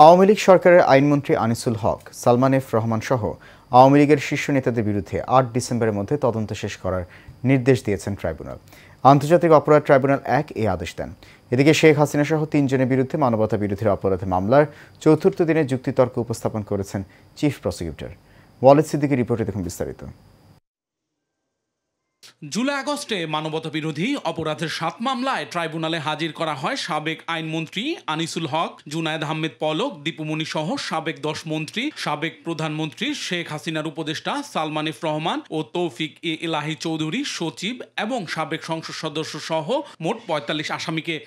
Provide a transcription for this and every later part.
আওয়ামী লীগ সরকারের আইনমন্ত্রী আনিসুল হক, সালমান এফ রহমান সহ আওয়ামী লীগের শীর্ষ নেতাদের বিরুদ্ধে ৮ ডিসেম্বরের মধ্যে তদন্ত শেষ করার নির্দেশ দিয়েছেন ট্রাইব্যুনাল। আন্তর্জাতিক অপরাধ ট্রাইব্যুনাল ১ এই আদেশ দেন। এদিকে শেখ হাসিনা সহ ৩ জনের বিরুদ্ধে মানবতা বিরোধী অপরাধে মামলার চতুর্থ দিনে যুক্তিতর্ক উপস্থাপন করেছেন চিফ প্রসিকিউটর। ওয়ালিদ সিদ্দিকীর রিপোর্টে দেখুন বিস্তারিত। জুলাই আগস্টে মানবতা বিরোধী অপরাধের ৭ মামলায় ট্রাইব্যুনালে হাজির করা হয় সাবেক আইনমন্ত্রী আনিসুল হক, জুনায়েদ আহমেদ পলক, দীপুমণি সহ সাবেক ১০ মন্ত্রী, সাবেক প্রধানমন্ত্রী শেখ হাসিনার উপদেষ্টা সালমান এফ রহমান ও তৌফিক এ এলাহি চৌধুরী, সচিব এবং সাবেক সংসদ সদস্য সহ মোট ৪৫ আসামিকে।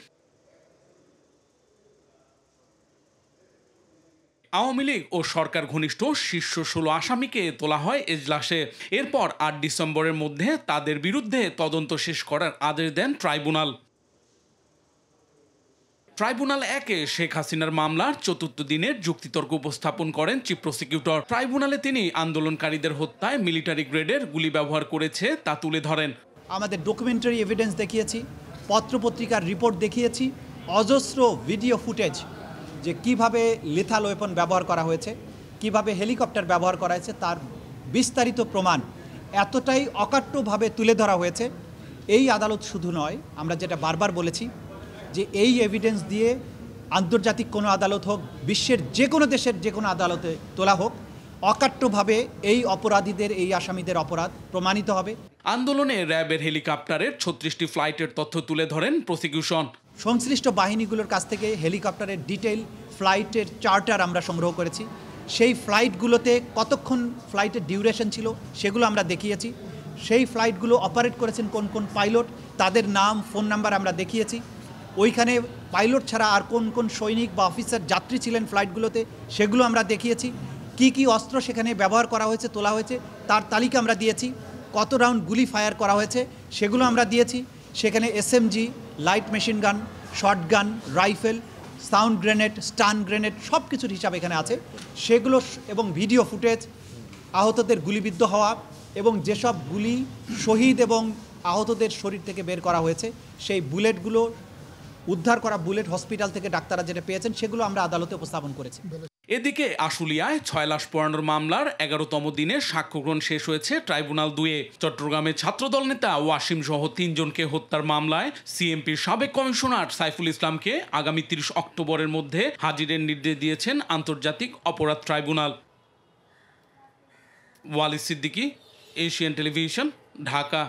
আওয়ামী লীগ ও সরকার ঘনিষ্ঠ শীর্ষ ১৬ আসামিকে তোলা হয় এজলাসে। এরপর ৮ ডিসেম্বরের মধ্যে তাদের বিরুদ্ধে তদন্ত শেষ করার আদেশ দেন ট্রাইব্যুনাল। ট্রাইব্যুনাল ১-এ শেখ হাসিনার মামলার চতুর্থ দিনের যুক্তিতর্ক উপস্থাপন করেন চিফ প্রসিকিউটর। ট্রাইব্যুনালে তিনি আন্দোলনকারীদের হত্যায় মিলিটারি গ্রেডের গুলি ব্যবহার করেছে তা তুলে ধরেন। আমাদের ডকুমেন্টারি এভিডেন্স দেখিয়েছি, পত্রপত্রিকার রিপোর্ট দেখিয়েছি, অজস্র ভিডিও ফুটেজ যে কিভাবে লিথাল ওয়েপন ব্যবহার করা হয়েছে, কিভাবে হেলিকপ্টার ব্যবহার করা হয়েছে তার বিস্তারিত প্রমাণ এতটাই অকাট্যভাবে তুলে ধরা হয়েছে। এই আদালত শুধু নয়, আমরা যেটা বারবার বলেছি যে এই এভিডেন্স দিয়ে আন্তর্জাতিক কোনো আদালত হোক, বিশ্বের যে কোনো দেশের যে কোনো আদালতে তোলা হোক, অকাট্যভাবে এই অপরাধীদের, এই আসামিদের অপরাধ প্রমাণিত হবে। আন্দোলনে র্যাবের হেলিকপ্টারের ৩৬টি ফ্লাইটের তথ্য তুলে ধরেন প্রসিকিউশন। সংশ্লিষ্ট বাহিনীগুলোর কাছ থেকে হেলিকপ্টারের ডিটেইল ফ্লাইটের চার্টার আমরা সংগ্রহ করেছি। সেই ফ্লাইটগুলোতে কতক্ষণ ফ্লাইটের ডিউরেশন ছিল সেগুলো আমরা দেখিয়েছি। সেই ফ্লাইটগুলো অপারেট করেছেন কোন কোন পাইলট, তাদের নাম, ফোন নাম্বার আমরা দেখিয়েছি। ওইখানে পাইলট ছাড়া আর কোন কোন সৈনিক বা অফিসার যাত্রী ছিলেন ফ্লাইটগুলোতে সেগুলো আমরা দেখিয়েছি। কি কি অস্ত্র সেখানে ব্যবহার করা হয়েছে, তোলা হয়েছে তার তালিকা আমরা দিয়েছি। কত রাউন্ড গুলি ফায়ার করা হয়েছে সেগুলো আমরা দিয়েছি। সেখানে SMG, light machine gun, short gun, rifle, sound grenade, stun grenade সব কিছুর হিসাব এখানে আছে। সেগুলো এবং ভিডিও ফুটেজ, আহতদের গুলিবিদ্ধ হওয়া এবং যেসব গুলি শহীদ এবং আহতদের শরীর থেকে বের করা হয়েছে সেই বুলেটগুলো, উদ্ধার করা বুলেট হসপিটাল থেকে ডাক্তাররা যেটা পেয়েছেন সেগুলো আমরা আদালতে উপস্থাপন করেছি। এদিকে আশুলিয়ায় ৬ লাশ পোড়ানোর মামলার ১১তম দিনে সাক্ষ্যগ্রহণ শেষ হয়েছে ট্রাইব্যুনাল ২-এ। চট্টগ্রামে ছাত্রদল নেতা ওয়াসিম সহ ৩ জনকে হত্যার মামলায় সিএমপির সাবেক কমিশনার সাইফুল ইসলামকে আগামী ৩০ অক্টোবরের মধ্যে হাজিরের নির্দেশ দিয়েছেন আন্তর্জাতিক অপরাধ tribunal. Walid Siddiqui, Asian television, Dhaka.